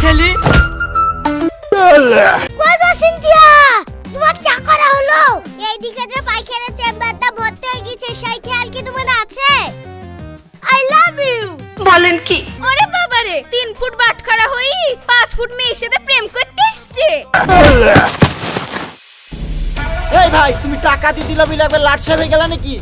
ছেলে কই গো সিনথিয়া, তোমার চা করা হলো? এইদিকে যে পায়খানা চেম্বারটা ভর্তি হয়ে গেছে, সেই খেয়াল কি তোমার আছে? I love you. বলেন কি? ওরে বাবারে, 3 ফুট বাটখারা হই 5 ফুট মেয়ের সাথে প্রেম করতে এসছে। এই ভাই, তুমি টাকা দিয়ে দিলা বিলে একবার লাট সাহেব হয়ে গেলা নাকি?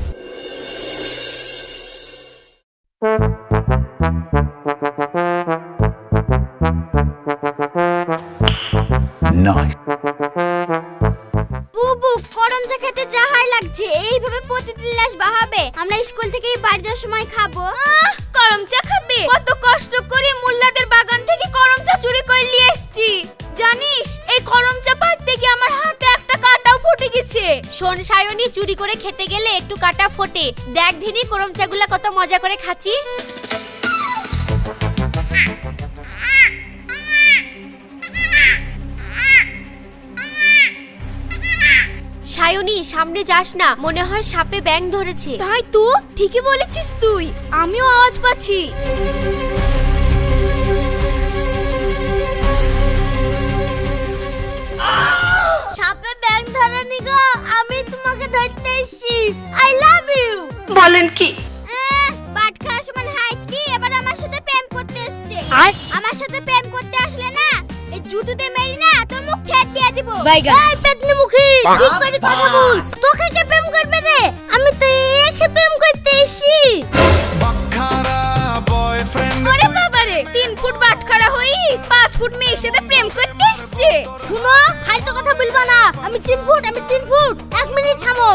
বুবু, গরম চা খেতে চাহাই লাগছে। এইভাবে প্রতিদিন লাশ বাহাবে। আমরা স্কুল থেকে বাড়ি যাওয়ার সময় খাবো। করম চা খাবে? কত কষ্ট করে মোল্লাদের বাগান থেকে করম চা চুরি করে নিয়ে এসেছি। জানিস, এই করম চা পাড়তে গিয়ে আমার হাতে একটা কাঁটাও ফুটে গেছে। শোন সায়নী, চুরি করে খেতে গেলে একটু কাঁটা ফোটে। দেখ ধিনি, করম চাগুলা কত মজা করে খাচ্ছিস। সায়নী, সামনে যাস না, মনে হয় সাপে ব্যাঙ ধরেছে। তাই তো, ঠিকই বলেছিস তুই, আমিও আওয়াজ পাচ্ছি। সাপে ব্যাঙ ধরেনি গো, আমি তোমাকে ধরতে এসেছি। I love you. বলেন কি? বাট খাওয়ার সময় হাইট কি এবার আমার সাথে প্রেম করতে এসেছে। আমার সাথে প্রেম করতে আসলে না, এই জুতোতে মেরি না তোর মুখ খেয়ে দিয়ে দিব। এই পেতনি মুখী, চুপ করে কথা বল। তোকে কে প্রেম করবে রে? আমি তো একে প্রেম করতে এসেছি। ওরে বাবারে, 3 ফুট বাটখারা হই 5 ফুট মেয়ের সাথে প্রেম করতে এসছে। শুনো, ফালতু কথা বলবা না। আমি 3 ফুট, 1 মিনিট থামো।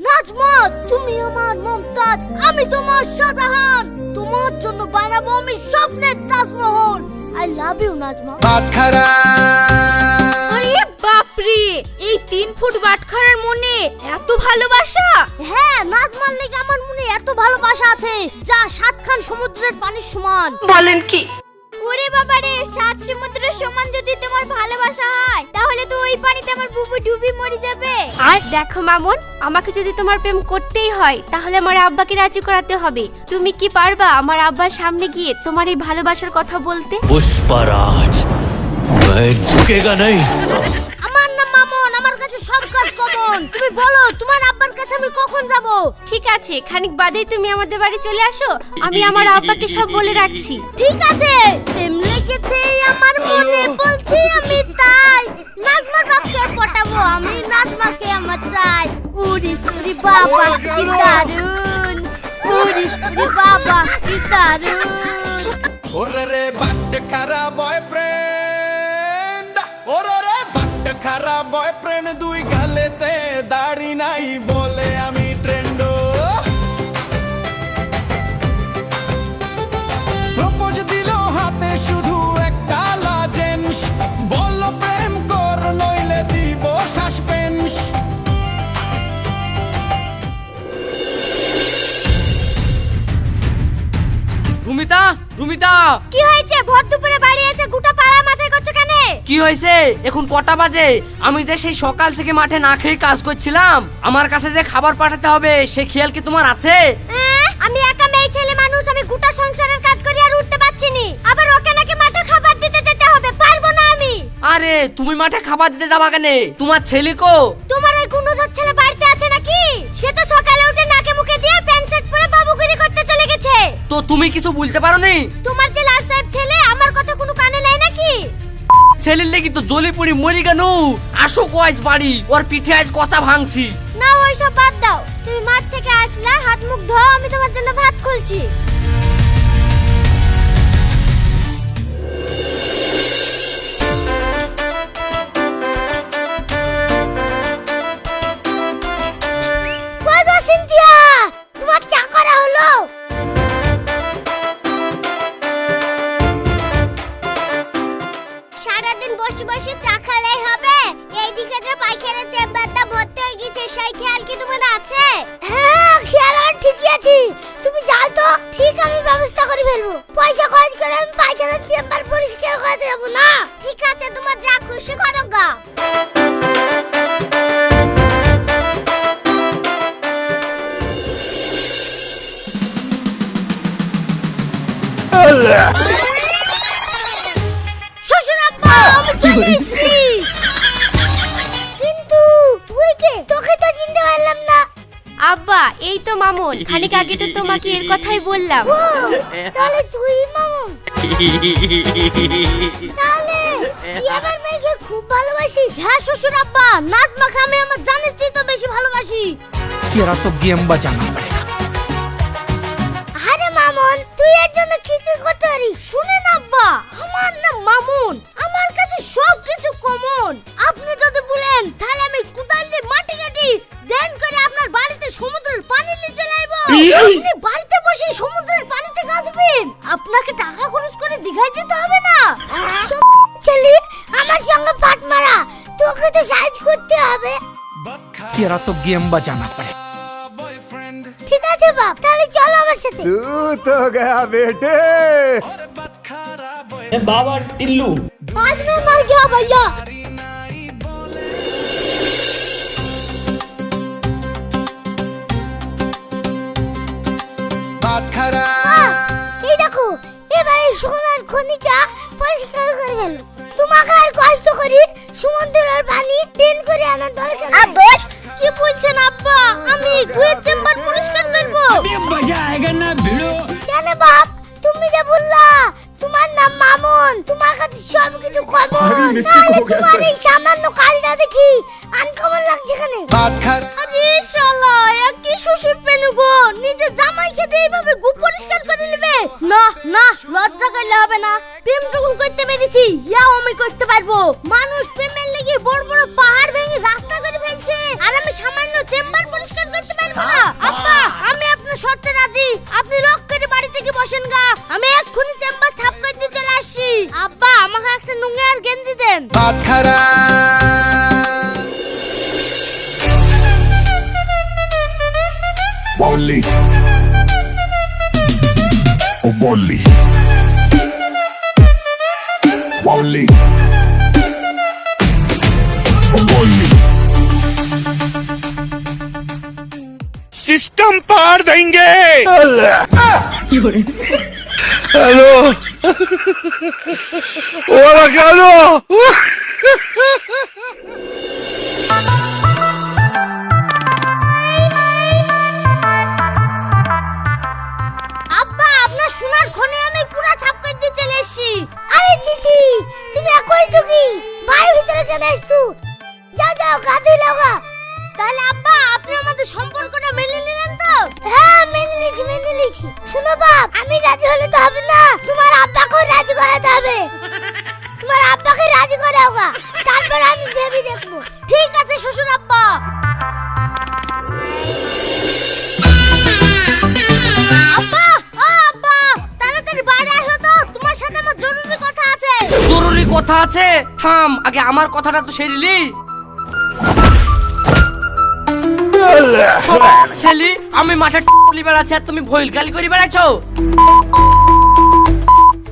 নাজমা, তুমি আমার মমতাজ, আমি তোমার শাহজাহান। তোমার জন্য বানাবো আমি স্বপ্নের Taj Mahal. I love you Najma. আরে বাপরে, এই 3 ফুট বাটখারার মনে এত ভালোবাসা? হ্যাঁ, নাজমার লেগে আমার মনে এত ভালোবাসা আছে যা 7খান সমুদ্রের পানির সমান। বলেন কি? ওরে বাবারে, 7 সমুদ্রের সমান যদি তোমার ভালোবাসা হয়, তাহলে তো ওই পানিতে আমার বুবু ডুবে মরে যাবে। দেখো মামুন, আমাকে যদি তোমার প্রেম করতেই হয়, তাহলে আমার আব্বাকে রাজি করাতে হবে। তুমি কি পারবা আমার আব্বার সামনে গিয়ে তোমার এই ভালোবাসার কথা বলতে? पुष्पराज मैं झुकेगा नहीं। আমার নাম মামুন, আমার কাছে সব কাজ কমন। তুমি বলো তোমার আব্বার কাছে আমি কখন যাব? ঠিক আছে, খানিক বাদেই তুমি আমাদের বাড়ি চলে আসো, আমি আমার আব্বাকে সব বলে রাখছি। ঠিক আছে, প্রেম লেগেছে আমার মনে, বলছি আমি তাই। নাজমার বাপকে পটাবো আমি, নাজমাকে আমার চাই। উরি উরি বাবা কি দারুন, উরি উরি বাবা কি দারুন। ওরে রে বাট খারা বয়ফ্রেন্ড, ওরে রে বাট খারা বয়ফ্রেন্ড, দুই গালেতে দাড়ি নাই বলে আমি ট্রেন্ড। প্রপোজ দিল হাতে শুধু একটা লাজেন্স, বলল প্রেম কর নইলে দিব সাসপেন্স। রুমিতা, রুমিতা, কি হয়েছে? ভর দুপুরে বাড়ি এসে গোটা পাড়া মাথায় করছো কেন? কি হয়েছে? এখন কটা বাজে? আমি যে সেই সকাল থেকে মাঠে না খেয়ে কাজ করছিলাম, আমার কাছে যে খাবার পাঠাতে হবে সে খেয়াল কি তোমার আছে? আমি একা মেয়ে ছেলে মানুষ, আমি গোটা সংসারের কাজ করি আর উঠতে পারছি না। আবার ওকে নাকি মাঠে খাবার দিতে যেতে হবে, পারবো না আমি। আরে তুমি মাঠে খাবার দিতে যাবা কেন? তোমার ছেলে কো? তোমার ওই গুণধর ছেলে বাড়িতে আছে নাকি? সে তো সকালে উঠে নাকে মুখে দিয়ে প্যান্ট শার্ট পরে বাবুগিরি করতে চলে গেছে। তো তুমি কিছু বলতে পারো নি? তোমার যে লাট সাহেব ছেলে, আমার কথা কোনো কানে লাই নাকি? ছেলের লেগে তো জ্বলে পড়ি মরি কেন? আসো কয়েস বাড়ি, ওর পিঠে আজ কচা ভাঙছি। না, ওইসব বাদ দাও। তুমি মাঠ থেকে আসলা, হাত মুখ ধোও, আমি তোমার জন্য ভাত খুলছি। কই গো সিনথিয়া, তোমার চা করা হলো? সারাদিন বসে বসে চা খেলেই হবে? এইদিকে যে পায়খানা চেম্বারটা ভর্তি হয়ে গেছে, সেই খেয়াল কি তোমার আছে? হ্যাঁ, খেয়াল আমার ঠিকই আছে। তুমি যাও তো, ঠিক আমি ব্যবস্থা করে ফেলবো। পয়সা খরচ করে আমি শ্বশুর আব্বা আমি চলে এসেছি। কিন্তু তুই কে? তোকে তো চিনতে পারলাম না। আব্বা এই তো মামুন, খানিক আগে তো তোমাকে এর কথাই বললাম। ও তাহলে তুই মামুন। তাহলে তুই আমার মেয়েকে খুব ভালোবাসিস? হ্যাঁ শ্বশুর আব্বা, নাজমাকে আমি আমার জানের চেয়ে তো বেশি ভালোবাসি। तेरा तो गेम बजाना पड़ेगा। আরে মামুন তুই এর জন্য কি কি করতে পারিস? শুনেন আব্বা, আমার নাম মামুন, আমার কাছে সবকিছু কমন। আপনি যদি বলেন তাহলে আমি কোদাল দিয়ে মাটি কাটি দেন করে আপনার বাড়িতে সমুদ্রের পানি নিয়ে চলে আসবো। আপনি বাড়িতে বসে সমুদ্রের পানিতে গাছবেন, আপনাকে টাকা খরচ করে দিঘায় যেতে হবে না। ছেলে আমার সঙ্গে পাট মারা, তোকে তো সাহায্য করতে হবে। तेरा तो गेम बजाना पड़ेगा। ঠিক আছে বাপ, তাহলে চলো আমার সাথে। बाबा टिल्लू आज मैं मर गया भैया। बात खरा এই দেখো এবারে সোনার খনিটা পরিষ্কার করে গেল। তোমাকে আর কষ্ট করি সমুদ্রের পানি টেন করে আনার দরকার নেই। কি বলছেন আব্বা? আমি গুয়ের চেম্বার পরিষ্কার করব। मजा आएगा ना भिड़ो। কেন বাপ, তুমি যে বললা তোমার নাম মামুন, তোমার কাছে সবকিছু কমন, তাহলে তোমার এই সামান্য কাজটা দেখি আনকমন লাগছে কেন? बात खरा আরে শালা কি শ্বশুর পেনু গো, নিজে জামাই খেতে এইভাবে গু পরিষ্কার করে নেবে? না না, লজ্জা করলে হবে না। প্রেম যখন করতে পেরেছি ইয়াও আমি করতে পারবো। মানুষ প্রেমের লেগে বড় বড় পাহাড় ভেঙে রাস্তা করে ফেলছে, আর আমি সামান্য চেম্বার পরিষ্কার করতে পারবো না? আব্বা আমি আপনার শর্তে রাজি, আপনি লক করে বাড়ি থেকে বসেন গা, আমি এক্ষুনি চেম্বার ছাপ করে দিয়ে চলে আসছি। আব্বা আমাকে একটা নুঙ্গি আর গেঞ্জি দেন। बात खरा बोली ओ बोली बोली ओ बोली सिस्टम पार देंगे। हेलो ओला कालो আব্বা আপনার সোনার খনি আমি পুরো ছাপ করে দিয়ে চলে এসেছি। আরে চিচি তুমি একই চুকি বাড়ির ভিতরে কেন আসছো? যাও যাও গাদি লাগা। তাহলে আব্বা আপনি আমাদের সম্পর্কটা মেনে নিলেন তো? হ্যাঁ মেনে নিয়েছি। শুনো বাপ, আমি রাজি হলে তো হবে না, তোমার আব্বাকেও রাজি করাতে হবে। তোমার আব্বাকে রাজি করাও গা, তারপর আমি ভেবে দেখবো। ঠিক আছে শ্বশুর আব্বা। আব্বা ও আব্বা তাড়াতাড়ি বাইরে আসো তো, তোমার সাথে আমার জরুরি কথা আছে। জরুরি কথা আছে? থাম, আগে আমার কথাটা তো সেরিলি। ছেলে আমি মাঠে টুকলি বেড়াচ্ছি আর তুমি ভইল গালি করে বেড়াচ্ছো।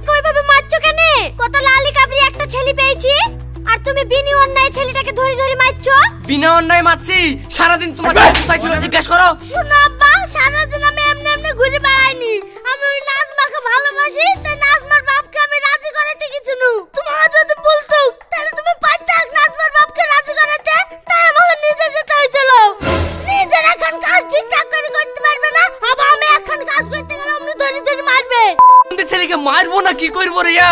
কইভাবে মারছো কেন? কত লালি কাবরি একটা ছেলে পেয়েছি আর তুমি বিনি অন্যায় ছেলেটাকে ধরে ধরে মারছো। বিনা অন্যায় মারছি? সারাদিন তোমার কোথায় ছিল জিজ্ঞেস করো। শুনো আব্বা, সারাদিন আমি এমনি ঘুরে বেড়াইনি, আমি ওই নাজমাকে ভালোবাসি, তাই নাজমার বাপকে আমি রাজি করাতে গেছিনু। তোমাকে যদি বলতো তাহলে তুমি পারতে নাজমার বাপকে রাজি করাতে, তাই আমাকে নিজে যেতে হয়েছিল। নিজের এখন কাজ ঠিকঠাক করে করতে পারবে না, আবার আমি এখন কাজ করতে গেলে অমনি ধরে ধরে মারবে। কিন্তু ছেলেকে মারবো না কি করবো রিয়া?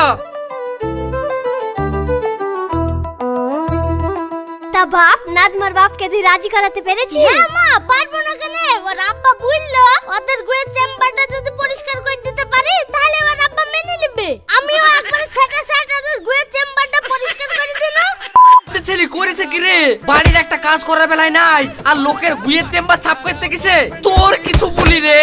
তা বাপ নাজমার বাপকে দিয়ে রাজি করাতে পেরেছি? হ্যাঁ মা, পারবো না কেন? ওর আব্বা বললো ওদের গুয়ের চেম্বারটা যদি পরিষ্কার করে দিতে পারি তাহলে ওর আব্বা মেনে নেবে। আমিও একবার সেটা ওদের গুয়ের চেম্বারটা পরিষ্কার করে দিলাম। ছেলে করেছে কি রে? বাড়ির একটা কাজ করার বেলায় নাই আর লোকের গুয়ের চেম্বার ছাপ করতে গেছে। তোর কিছু বলি রে?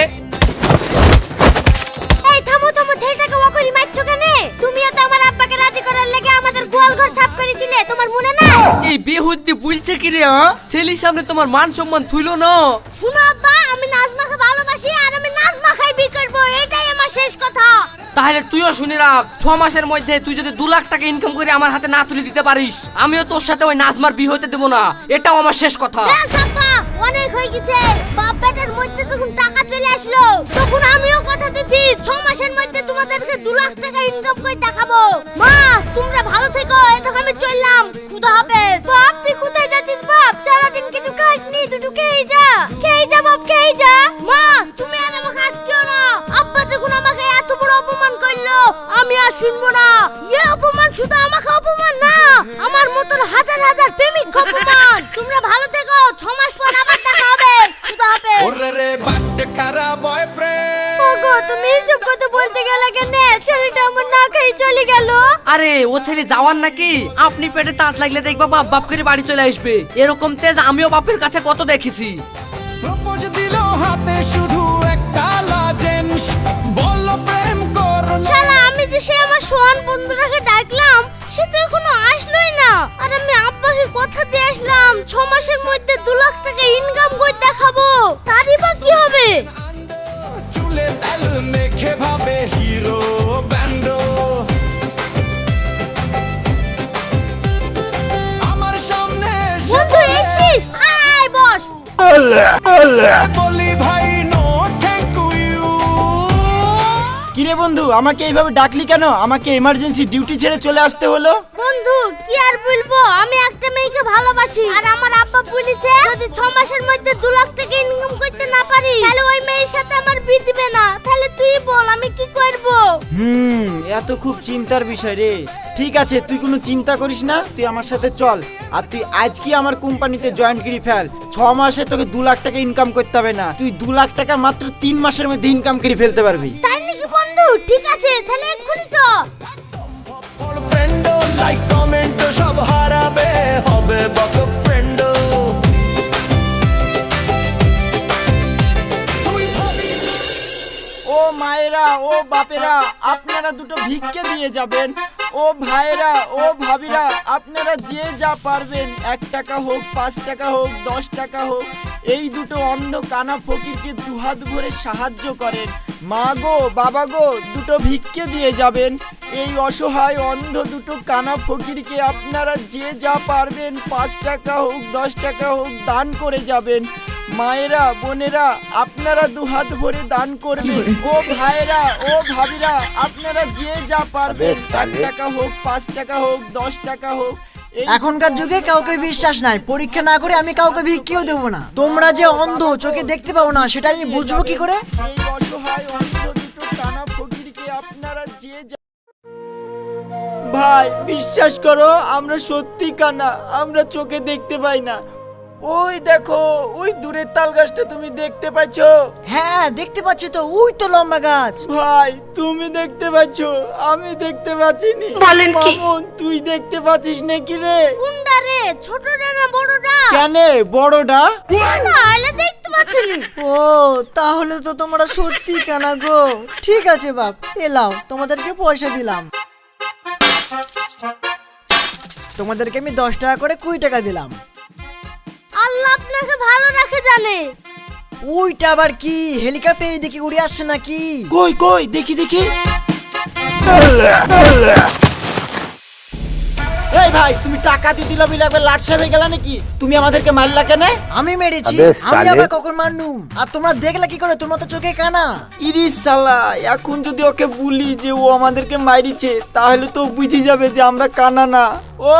এই থামো থামো, ছেলেটাকে ওকরি মারছো কেন? তুমিও তো আমার আব্বাকে রাজি করার লেগে আমাদের গোয়াল ঘর ছাপ করেছিলে, তোমার মনে না? এই বেহুদ্দি বলছে কি রে? ছেলের সামনে তোমার মান সম্মান থুইলো না। শুনো আব্বা, আমি নাজমাকে ভালোবাসি আর আমি নাজমাকে বিয়ে করব, এটাই আমার শেষ কথা। তাহলে তুইও শুনে রাখ, 6 মাসের মধ্যে তুই যদি 2 লাখ টাকা ইনকাম করে আমার হাতে না তুলে দিতে পারিস, আমিও তোর সাথে ওই নাজমার বিয়ে হতে দেবো না। এটাও আমার শেষ কথা। ব্যাস আব্বা, অনেক হয়ে গেছে। বাপ বেটার মধ্যে যখন টাকা চলে আসলো তখন আমিও কথা দিচ্ছি 6 মাসের মধ্যে তোমাদেরকে 2 লাখ টাকা ইনকাম করে দেখাবো। মা তোমরা ভালো থেকো, এখন আমি চললাম, খুদা হাফেজ। বাপ তুই কোথায় যাচ্ছিস বাপ? সারাদিন কিছু খাসনি, দুটো খেয়ে যা। খেয়ে যা বাপ, খেয়ে যা। মা তুমি আর আমাকে আটকিও না, আব্বা যখন আমাকে এত বড় অপমান করলো আমি আর শুনবো না। এই অপমান শুধু আমাকে অপমান না, আমার মতন হাজার হাজার প্রেমিক অপমান। তোমরা ভালো থেকো, 6 মাস পর আবার দেখা হবে, খুদা হাফেজ। ওরে রে বাটখারা বয়ফ্রেন্ড। ওগো তুমি এসব কথা বলতে গেলে কেন? ছেলেটা আমার না খেয়ে চলে গেল। আরে ও ছেলে যাওয়ার নাকি? আপনি পেটে তাঁত লাগলে দেখবা বাপ বাপ করে বাড়ি চলে আসবে। এরকম তেজ আমিও বাপের কাছে কত দেখেছি। প্রপোজ দিল হাতে শুধু একটা লাজেন্স, বলল প্রেম করলো। শালা আমি যে সে আমার সোহান বন্ধুটাকে ডাকলাম সে তো এখনো আসলোই না। আর আমি আব্বাকে কথা দিয়ে আসলাম 6 মাসের মধ্যে 2 লাখ টাকা ইনকাম করে দেখাবো, তারই বা কি হবে? চুলে তেল মেখে ভাবে হিরো ব্যান্ডো। আমার সামনে এসে বন্ধু এসেছিস? আয় বস। বলি ভাই নো থ্যাংক ইউ। কিরে বন্ধু, আমাকে এইভাবে ডাকলি কেন? আমাকে এমার্জেন্সি ডিউটি ছেড়ে চলে আসতে হলো। বন্ধু কি আর বলবো, আমি একটা মেয়েকে ভালোবাসি আর আমার আব্বা বলেছে যদি 6 মাসের মধ্যে 2 লাখ টাকা ইনকাম করতে না পারি তাহলে ওই মেয়ের সাথে আমার বিয়ে দিবে না। তাহলে তুই বল আমি কি করব? এত খুব চিন্তার বিষয় রে। ঠিক আছে, তুই কোনো চিন্তা করিস না, তুই আমার সাথে চল। আর তুই আজকে আমার কোম্পানিতে জয়েন করি ফেল। 6 মাসে তোকে 2 লাখ টাকা ইনকাম করতে হবে না, তুই 2 লাখ টাকা মাত্র 3 মাসের মধ্যে ইনকাম করে ফেলতে পারবি। তাই নাকি বন্ধু? ঠিক আছে তাহলে এক্ষুনি চ। ফ্রেন্ড লাইক কমেন্ট সব হারাবে, হবে বক ফ্রেন্ড। ও মায়েরা, ও বাপেরা, আপনারা দুটো ভিক্ষে দিয়ে যাবেন। ও ভাইরা, ও ভাবিরা, আপনারা যে যা পারবেন, 1 টাকা হোক, 5 টাকা হোক, 10 টাকা হোক, এই দুটো অন্ধ কানা ফকিরকে দুহাত ভরে সাহায্য করেন। মা গো, বাবা গো, দুটো ভিক্ষে দিয়ে যাবেন। এই অসহায় অন্ধ দুটো কানা ফকিরকে আপনারা যে যা পারবেন, 5 টাকা হোক, 10 টাকা হোক, দান করে যাবেন। মায়েরা, বোনেরা, আপনারা দুহাত ভরে দান করবেন। ও ভাইরা, ও ভাবিরা, আপনারা যে যা পারবেন, 1 টাকা হোক, 5 টাকা হোক, 10 টাকা হোক। এখনকার যুগে কাউকে বিশ্বাস নাই, পরীক্ষা না করে আমি কাউকে ভিক্ষেও দেবো না। তোমরা যে অন্ধ, চোখে দেখতে পাও না, সেটা আমি বুঝবো কি করে? এই অসহায় অন্ধ দুটো কানা ফকিরকে আপনারা যে যা... ভাই বিশ্বাস করো, আমরা সত্যি কানা, আমরা চোখে দেখতে পাই না। ওই দেখো, ওই দূরের তাল গাছটা তুমি দেখতে পাচ্ছো? হ্যাঁ দেখতে পাচ্ছি তো, ওই তো লম্বা গাছ। ভাই তুমি দেখতে পাচ্ছো, আমি দেখতে পাচ্ছিনি। বলেন কি? মামুন তুই দেখতে পাচ্ছিস নাকি রে? কোনটা রে, ছোটটা না বড়টা? কেন বড়টা? তাহলে দেখতে পাচ্ছি না। ও তাহলে তো তোমরা সত্যি কানা গো। ঠিক আছে বাপ, এলাও, তোমাদেরকে পয়সা দিলাম। তোমাদেরকে আমি 10 টাকা করে 20 টাকা দিলাম। আল্লাহ আপনাকে ভালো রাখে জানে। ওইটা আবার কি? হেলিকপ্টার এইদিকে উড়ে আসছে নাকি? কই কই দেখি দেখি। এই ভাই, তুমি টাকা দিয়ে দিলা বিলে একবার লাট সাহেব হয়ে গেলা নাকি? তুমি আমাদেরকে মারলা কেন? আমি মেরেছি? আমি আবার কখন মারলুম? আর তোমরা দেখলা কি করে? তোমরা তো চোখে কানা। ইরিস সালা, এখন যদি ওকে বলি যে ও আমাদেরকে মারিছে তাহলে তো বুঝে যাবে যে আমরা কানা না। ও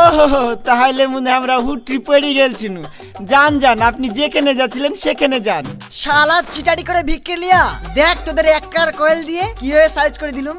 তাহলে মনে হয় আমরা হুট্রি পড়ে গেলছিনু। যান যান, আপনি যেখানে যাচ্ছিলেন সেখানে যান। শালা চিটারি করে ভিক্ষে লিয়া দেখ, তোদের এক কার কয়েল দিয়ে কিভাবে সাইজ করে দিলুম।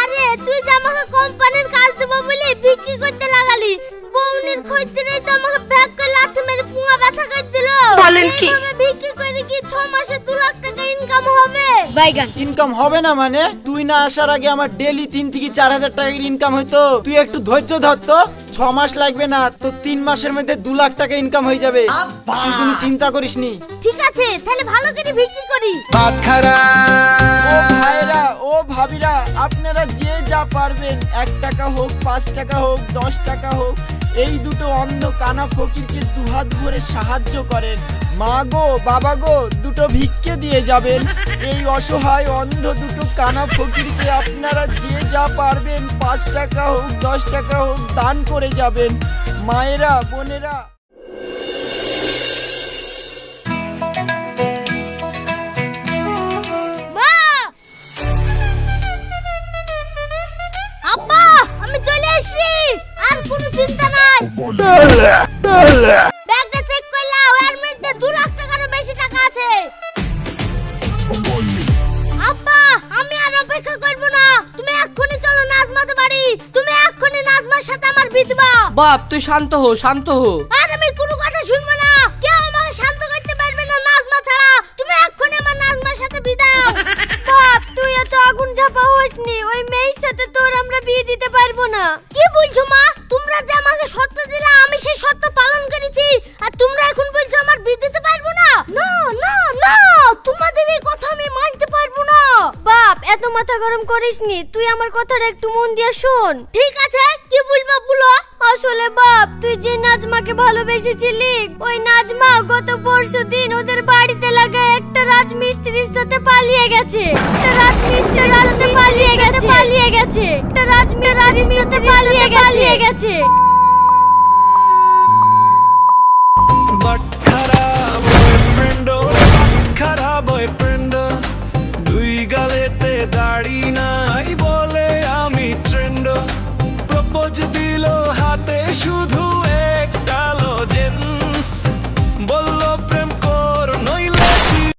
আরে তুই যে আমাকে কোম্পানির কাজ দেবো বলে বিক্রি করতে লাগালি, বউনির খইতে নেই তো আমাকে ব্যাগ করে লাথি মেরে পুঙ্গা ব্যথা করে দিল। বলেন কি? এইভাবে বিক্রি করে কি 6 মাসে 2 লাখ টাকা ইনকাম হবে? বাইগান ইনকাম হবে না মানে? তুই না আসার আগে আমার ডেলি 3 থেকে 4,000 টাকার ইনকাম হইতো। তুই একটু ধৈর্য ধর তো, 6 মাস লাগবে না তো 3 মাসের মধ্যে 2 লাখ টাকা ইনকাম হয়ে যাবে। তুই কোনো চিন্তা করিসনি। ঠিক আছে তাহলে ভালো করে বিক্রি করি। বাটখারা ও ভাইরা, ও ভাবিরা, আপনারা যে যা পারবেন, 1 টাকা হোক, 5 টাকা হোক, 10 টাকা হোক, এই দুটো অন্ধ কানা ফকিরকে দুহাত ভরে সাহায্য করেন। মা গো বাবা গো, দুটো ভিক্ষে দিয়ে যাবেন। এই অসহায় অন্ধ দুটো কানা ফকিরকে আপনারা যে যা পারবেন 5 টাকা হোক 10 টাকা হোক দান করে যাবেন। মায়েরা বোনেরা, মা! আব্বা, আমি চলে এসেছি। আর কোনো চিন্তা নাই। ব্যাগটা চেক করলাম, এর মধ্যে 2 লাখ টাকারও বেশি টাকা আছে। আব্বা, আমি আর অপেক্ষা করব না। তুমি এক্ষুনি চলো নাজমাদের বাড়ি। তুমি এক্ষুনি নাজমার সাথে আমার বিয়ে দিবা। বাপ তুই শান্ত হো, শান্ত হো। আর আমি কোনো কথা শুনবো না। কেউ আমাকে শান্ত করতে পারবে না নাজমা ছাড়া। তুমি এক্ষুনি আমার নাজমার সাথে বিয়ে দাও। বাপ তুই এত আগুন ঝাপা হোসনি, ওই মেয়ের সাথে তোর আমরা বিয়ে দিতে পারবো না। কি বলছো মা? তোমরা যে আমাকে শর্ত দিলা আমি সেই শর্ত পালন করেছি, আর তোমরা এখন বলছো আমার বিয়ে দিতে পারবো না? না না না, তোমাদের এই কথা আমি মানতে পারবো না। বাপ এত মাথা গরম করিসনি, তুই আমার কথাটা একটু মন দিয়ে শোন। ঠিক আছে, কি বলবা বলো। আসলে বাপ তুই যে নাজমাকে ভালোবেসেছিলি, ওই নাজমা গত পরশুদিন ওদের বাড়িতে লাগা একটা রাজমিস্ত্রির সাথে পালিয়ে গেছে। একটা রাজমিস্ত্রির সাথে পালিয়ে গেছে। একটা রাজমিস্ত্রির সাথে পালিয়ে গেছে। বাটখারা বয়ফ্রেন্ড, বাটখারা বয়ফ্রেন্ড, দুই গালেতে দাড়ি